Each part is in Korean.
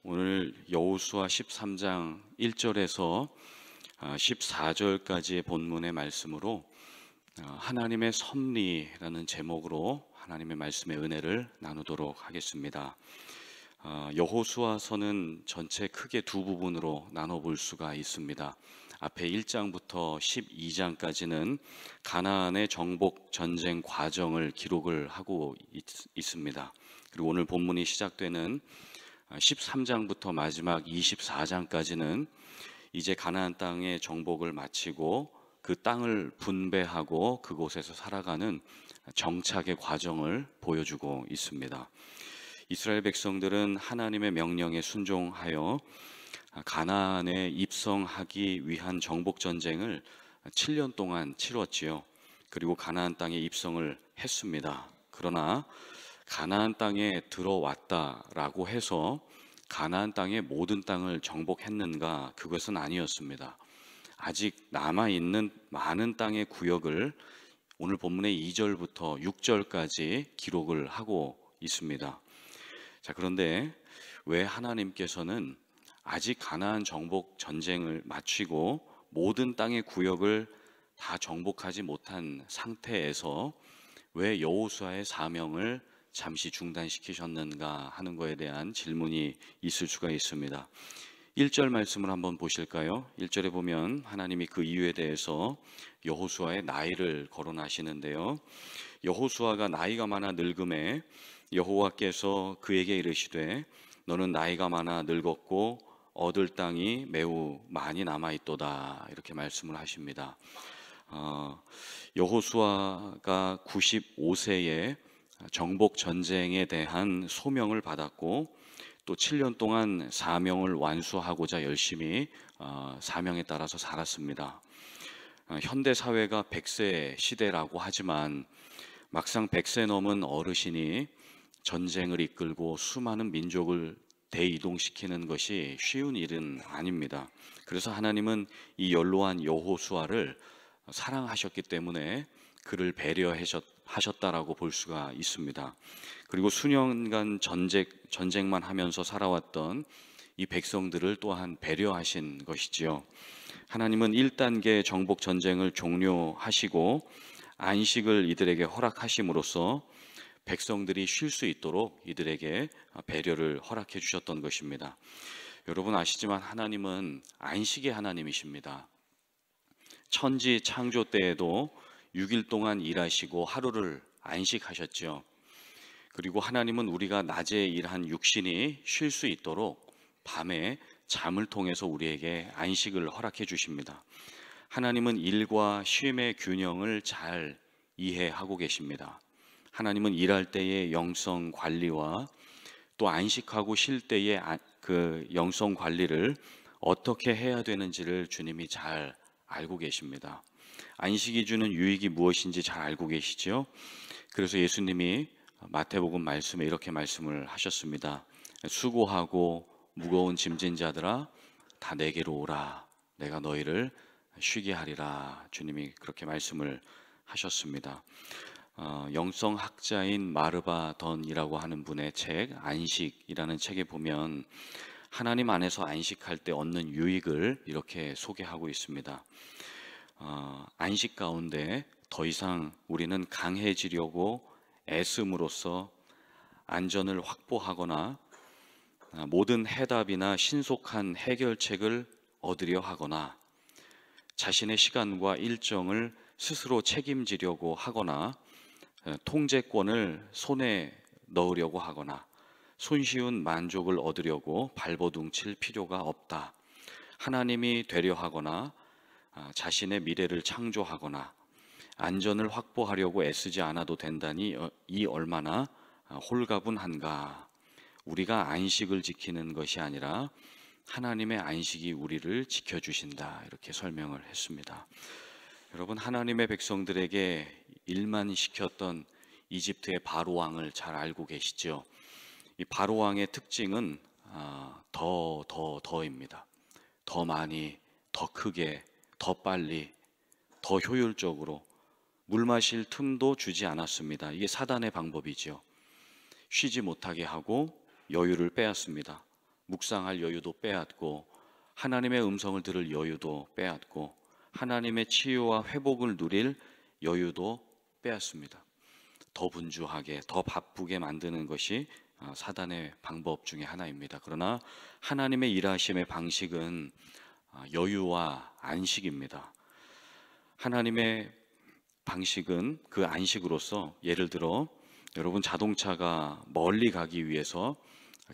오늘 여호수아 13장 1절에서 14절까지의 본문의 말씀으로 하나님의 섭리라는 제목으로 하나님의 말씀의 은혜를 나누도록 하겠습니다. 여호수아서는 전체 크게 두 부분으로 나눠볼 수가 있습니다. 앞에 1장부터 12장까지는 가나안의 정복 전쟁 과정을 기록을 하고 있습니다. 그리고 오늘 본문이 시작되는 13장부터 마지막 24장까지는 이제 가나안 땅의 정복을 마치고 그 땅을 분배하고 그곳에서 살아가는 정착의 과정을 보여주고 있습니다. 이스라엘 백성들은 하나님의 명령에 순종하여 가나안에 입성하기 위한 정복 전쟁을 7년 동안 치렀지요. 그리고 가나안 땅에 입성을 했습니다. 그러나 가나안 땅에 들어왔다라고 해서 가나안 땅의 모든 땅을 정복했는가? 그것은 아니었습니다. 아직 남아있는 많은 땅의 구역을 오늘 본문의 2절부터 6절까지 기록을 하고 있습니다. 자, 그런데 왜 하나님께서는 아직 가나안 정복 전쟁을 마치고 모든 땅의 구역을 다 정복하지 못한 상태에서 왜 여호수아의 사명을 잠시 중단시키셨는가 하는 것에 대한 질문이 있을 수가 있습니다. 1절 말씀을 한번 보실까요? 1절에 보면 하나님이 그 이유에 대해서 여호수아의 나이를 거론하시는데요. 여호수아가 나이가 많아 늙음에 여호와께서 그에게 이르시되 너는 나이가 많아 늙었고 얻을 땅이 매우 많이 남아있도다, 이렇게 말씀을 하십니다. 여호수아가 95세에 정복 전쟁에 대한 소명을 받았고 또 7년 동안 사명을 완수하고자 열심히 사명에 따라서 살았습니다. 현대 사회가 100세 시대라고 하지만 막상 100세 넘은 어르신이 전쟁을 이끌고 수많은 민족을 대이동시키는 것이 쉬운 일은 아닙니다. 그래서 하나님은 이 연로한 여호수아를 사랑하셨기 때문에 그를 배려하셨다라고 볼 수가 있습니다. 그리고 수년간 전쟁만 하면서 살아왔던 이 백성들을 또한 배려하신 것이지요. 하나님은 1단계 정복 전쟁을 종료하시고 안식을 이들에게 허락하심으로써 백성들이 쉴 수 있도록 이들에게 배려를 허락해 주셨던 것입니다. 여러분 아시지만 하나님은 안식의 하나님이십니다. 천지 창조 때에도 6일 동안 일하시고 하루를 안식하셨죠. 그리고 하나님은 우리가 낮에 일한 육신이 쉴 수 있도록 밤에 잠을 통해서 우리에게 안식을 허락해 주십니다. 하나님은 일과 쉼의 균형을 잘 이해하고 계십니다. 하나님은 일할 때의 영성 관리와 또 안식하고 쉴 때의 그 영성 관리를 어떻게 해야 되는지를 주님이 잘 알고 계십니다. 안식이 주는 유익이 무엇인지 잘 알고 계시죠? 그래서 예수님이 마태복음 말씀에 이렇게 말씀을 하셨습니다. 수고하고 무거운 짐진 자들아 다 내게로 오라, 내가 너희를 쉬게 하리라. 주님이 그렇게 말씀을 하셨습니다. 영성학자인 마르바 던이라고 하는 분의 책 안식이라는 책에 보면 하나님 안에서 안식할 때 얻는 유익을 이렇게 소개하고 있습니다. 안식 가운데 더 이상 우리는 강해지려고 애씀으로써 안전을 확보하거나 모든 해답이나 신속한 해결책을 얻으려 하거나 자신의 시간과 일정을 스스로 책임지려고 하거나 통제권을 손에 넣으려고 하거나 손쉬운 만족을 얻으려고 발버둥칠 필요가 없다. 하나님이 되려 하거나 자신의 미래를 창조하거나 안전을 확보하려고 애쓰지 않아도 된다니 이 얼마나 홀가분한가. 우리가 안식을 지키는 것이 아니라 하나님의 안식이 우리를 지켜주신다, 이렇게 설명을 했습니다. 여러분, 하나님의 백성들에게 일만 시켰던 이집트의 바로 왕을 잘 알고 계시죠? 이 바로 왕의 특징은 더입니다. 더 많이, 더 크게, 더 빨리, 더 효율적으로 물 마실 틈도 주지 않았습니다. 이게 사단의 방법이죠. 쉬지 못하게 하고 여유를 빼앗습니다. 묵상할 여유도 빼앗고 하나님의 음성을 들을 여유도 빼앗고 하나님의 치유와 회복을 누릴 여유도 빼앗습니다. 더 분주하게, 더 바쁘게 만드는 것이 사단의 방법 중에 하나입니다. 그러나 하나님의 일하심의 방식은 여유와 안식입니다. 하나님의 방식은 그 안식으로서, 예를 들어 여러분 자동차가 멀리 가기 위해서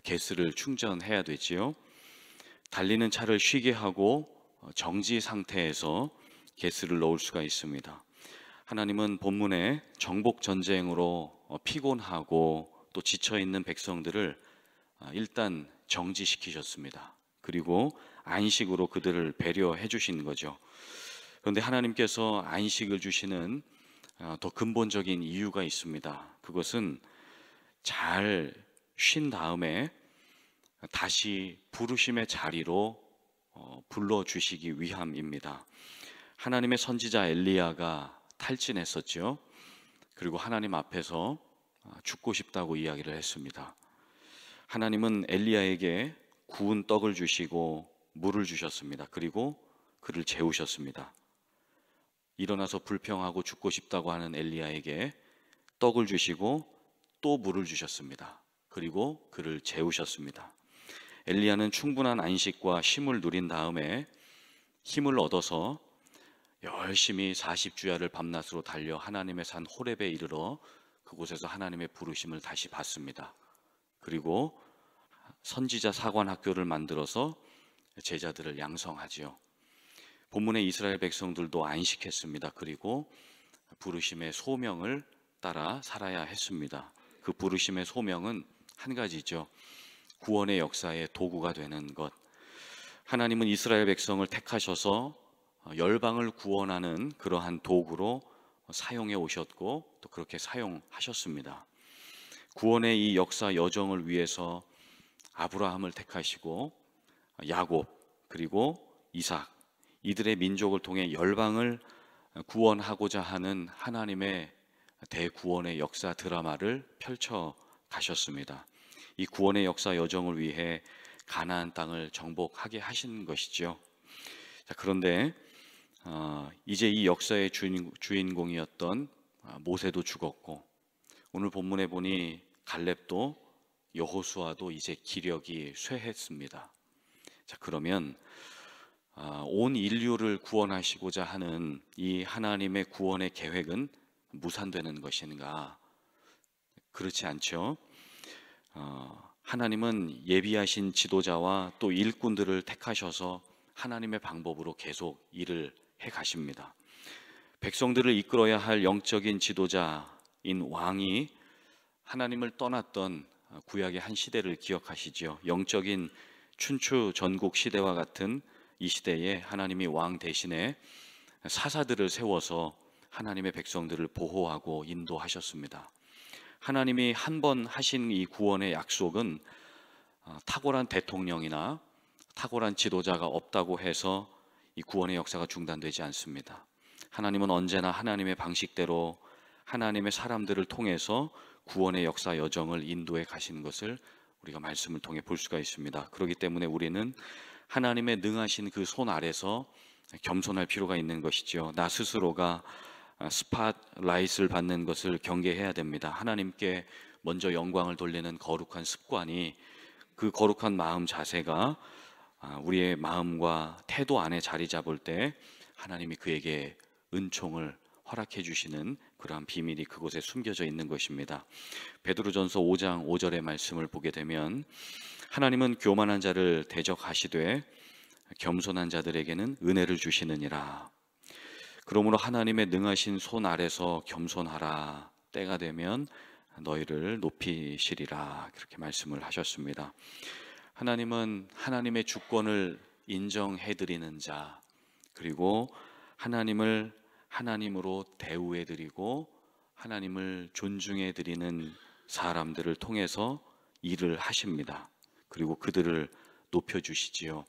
가스를 충전해야 되지요. 달리는 차를 쉬게 하고 정지 상태에서 가스를 넣을 수가 있습니다. 하나님은 본문에 정복 전쟁으로 피곤하고 또 지쳐 있는 백성들을 일단 정지시키셨습니다. 그리고 안식으로 그들을 배려해 주신 거죠. 그런데 하나님께서 안식을 주시는 더 근본적인 이유가 있습니다. 그것은 잘 쉰 다음에 다시 부르심의 자리로 불러주시기 위함입니다. 하나님의 선지자 엘리야가 탈진했었죠. 그리고 하나님 앞에서 죽고 싶다고 이야기를 했습니다. 하나님은 엘리야에게 구운 떡을 주시고 물을 주셨습니다. 그리고 그를 재우셨습니다. 일어나서 불평하고 죽고 싶다고 하는 엘리야에게 떡을 주시고 또 물을 주셨습니다. 그리고 그를 재우셨습니다. 엘리야는 충분한 안식과 쉼을 누린 다음에 힘을 얻어서 열심히 40주야를 밤낮으로 달려 하나님의 산 호렙에 이르러 그곳에서 하나님의 부르심을 다시 받습니다. 그리고 선지자 사관 학교를 만들어서 제자들을 양성하지요. 본문의 이스라엘 백성들도 안식했습니다. 그리고 부르심의 소명을 따라 살아야 했습니다. 그 부르심의 소명은 한 가지죠. 구원의 역사의 도구가 되는 것. 하나님은 이스라엘 백성을 택하셔서 열방을 구원하는 그러한 도구로 사용해 오셨고 또 그렇게 사용하셨습니다. 구원의 이 역사 여정을 위해서 아브라함을 택하시고 야곱 그리고 이삭, 이들의 민족을 통해 열방을 구원하고자 하는 하나님의 대구원의 역사 드라마를 펼쳐 가셨습니다. 이 구원의 역사 여정을 위해 가나안 땅을 정복하게 하신 것이죠. 자, 그런데 이제 이 역사의 주인공이었던 모세도 죽었고, 오늘 본문에 보니 갈렙도 여호수아도 이제 기력이 쇠했습니다. 자, 그러면 온 인류를 구원하시고자 하는 이 하나님의 구원의 계획은 무산되는 것인가? 그렇지 않죠. 하나님은 예비하신 지도자와 또 일꾼들을 택하셔서 하나님의 방법으로 계속 일을 해 가십니다. 백성들을 이끌어야 할 영적인 지도자인 왕이 하나님을 떠났던 구약의 한 시대를 기억하시죠. 영적인 춘추 전국 시대와 같은 이 시대에 하나님이 왕 대신에 사사들을 세워서 하나님의 백성들을 보호하고 인도하셨습니다. 하나님이 한 번 하신 이 구원의 약속은 탁월한 대통령이나 탁월한 지도자가 없다고 해서 이 구원의 역사가 중단되지 않습니다. 하나님은 언제나 하나님의 방식대로 하나님의 사람들을 통해서 구원의 역사 여정을 인도해 가시는 것을 우리가 말씀을 통해 볼 수가 있습니다. 그렇기 때문에 우리는 하나님의 능하신 그 손 아래서 겸손할 필요가 있는 것이죠. 나 스스로가 스팟라이트를 받는 것을 경계해야 됩니다. 하나님께 먼저 영광을 돌리는 거룩한 습관이, 그 거룩한 마음 자세가 우리의 마음과 태도 안에 자리 잡을 때 하나님이 그에게 은총을 허락해 주시는 그러한 비밀이 그곳에 숨겨져 있는 것입니다. 베드로전서 5장 5절의 말씀을 보게 되면 하나님은 교만한 자를 대적하시되 겸손한 자들에게는 은혜를 주시느니라. 그러므로 하나님의 능하신 손 아래서 겸손하라. 때가 되면 너희를 높이시리라. 그렇게 말씀을 하셨습니다. 하나님은 하나님의 주권을 인정해드리는 자, 그리고 하나님을 하나님으로 대우해드리고 하나님을 존중해드리는 사람들을 통해서 일을 하십니다. 그리고 그들을 높여주시지요.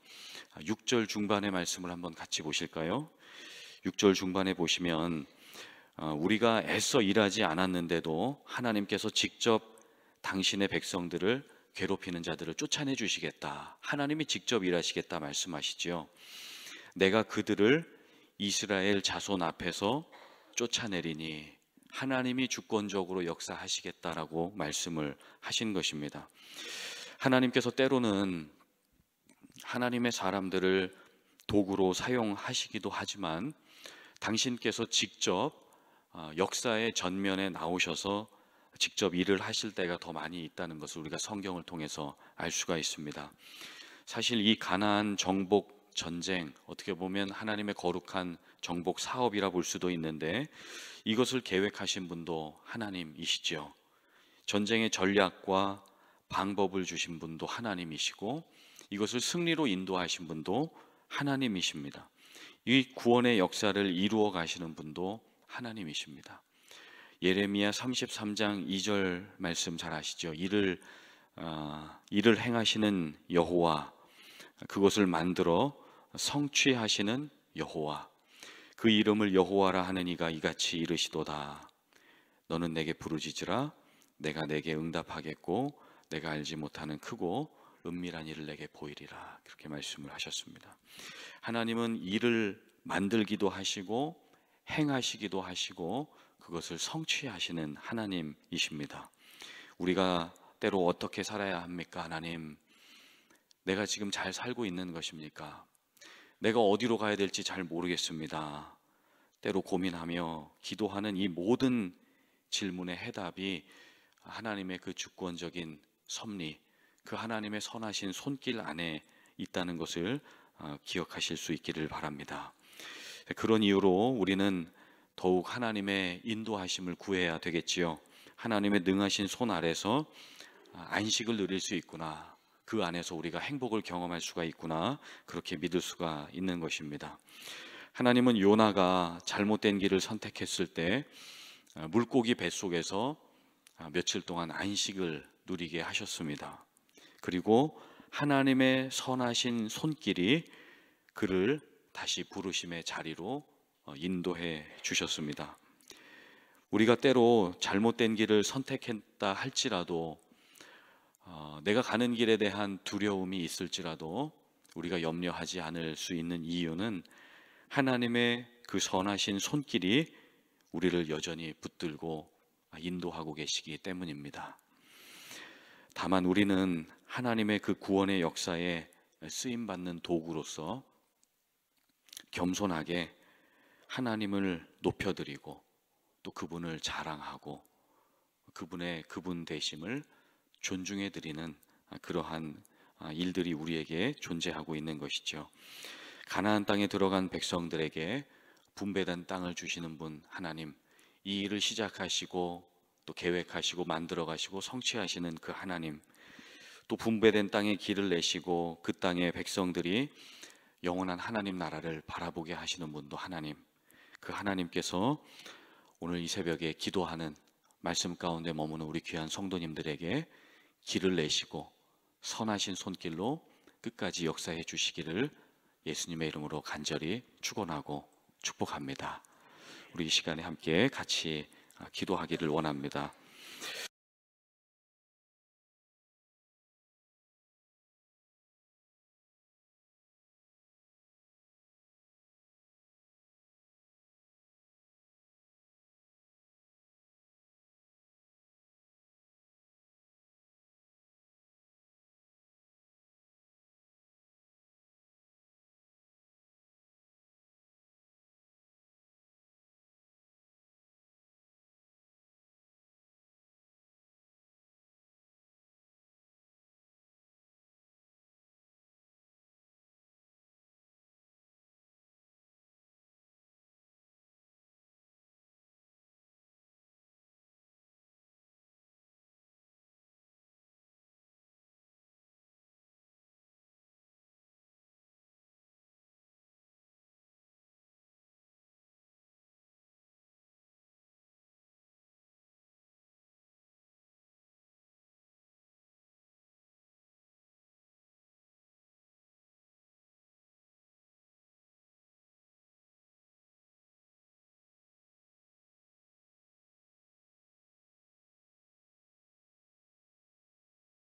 6절 중반의 말씀을 한번 같이 보실까요? 6절 중반에 보시면 우리가 애써 일하지 않았는데도 하나님께서 직접 당신의 백성들을 괴롭히는 자들을 쫓아내 주시겠다. 하나님이 직접 일하시겠다 말씀하시지요. 내가 그들을 이스라엘 자손 앞에서 쫓아내리니 하나님이 주권적으로 역사하시겠다라고 말씀을 하신 것입니다. 하나님께서 때로는 하나님의 사람들을 도구로 사용하시기도 하지만 당신께서 직접 역사의 전면에 나오셔서 직접 일을 하실 때가 더 많이 있다는 것을 우리가 성경을 통해서 알 수가 있습니다. 사실 이 가나안 정복 전쟁, 어떻게 보면 하나님의 거룩한 정복 사업이라 볼 수도 있는데 이것을 계획하신 분도 하나님이시죠. 전쟁의 전략과 방법을 주신 분도 하나님이시고 이것을 승리로 인도하신 분도 하나님이십니다. 이 구원의 역사를 이루어 가시는 분도 하나님이십니다. 예레미야 33장 2절 말씀 잘 아시죠? 이를 행하시는 여호와, 그것을 만들어 성취하시는 여호와, 그 이름을 여호와라 하는 이가 이같이 이르시도다. 너는 내게 부르짖으라. 내가 내게 응답하겠고 내가 알지 못하는 크고 은밀한 일을 내게 보이리라. 그렇게 말씀을 하셨습니다. 하나님은 일을 만들기도 하시고 행하시기도 하시고 그것을 성취하시는 하나님이십니다. 우리가 때로 어떻게 살아야 합니까? 하나님, 내가 지금 잘 살고 있는 것입니까? 내가 어디로 가야 될지 잘 모르겠습니다. 때로 고민하며 기도하는 이 모든 질문의 해답이 하나님의 그 주권적인 섭리, 그 하나님의 선하신 손길 안에 있다는 것을 기억하실 수 있기를 바랍니다. 그런 이유로 우리는 더욱 하나님의 인도하심을 구해야 되겠지요. 하나님의 능하신 손 아래서 안식을 누릴 수 있구나, 그 안에서 우리가 행복을 경험할 수가 있구나, 그렇게 믿을 수가 있는 것입니다. 하나님은 요나가 잘못된 길을 선택했을 때 물고기 뱃속에서 며칠 동안 안식을 누리게 하셨습니다. 그리고 하나님의 선하신 손길이 그를 다시 부르심의 자리로 인도해 주셨습니다. 우리가 때로 잘못된 길을 선택했다 할지라도 내가 가는 길에 대한 두려움이 있을지라도 우리가 염려하지 않을 수 있는 이유는 하나님의 그 선하신 손길이 우리를 여전히 붙들고 인도하고 계시기 때문입니다. 다만 우리는 하나님의 그 구원의 역사에 쓰임받는 도구로서 겸손하게 하나님을 높여드리고 또 그분을 자랑하고 그분 되심을 존중해드리는 그러한 일들이 우리에게 존재하고 있는 것이죠. 가나안 땅에 들어간 백성들에게 분배된 땅을 주시는 분 하나님, 이 일을 시작하시고 또 계획하시고 만들어가시고 성취하시는 그 하나님, 또 분배된 땅에 길을 내시고 그 땅의 백성들이 영원한 하나님 나라를 바라보게 하시는 분도 하나님, 그 하나님께서 오늘 이 새벽에 기도하는 말씀 가운데 머무는 우리 귀한 성도님들에게 길을 내시고 선하신 손길로 끝까지 역사해 주시기를 예수님의 이름으로 간절히 축원하고 축복합니다. 우리 이 시간에 함께 같이 기도하기를 원합니다.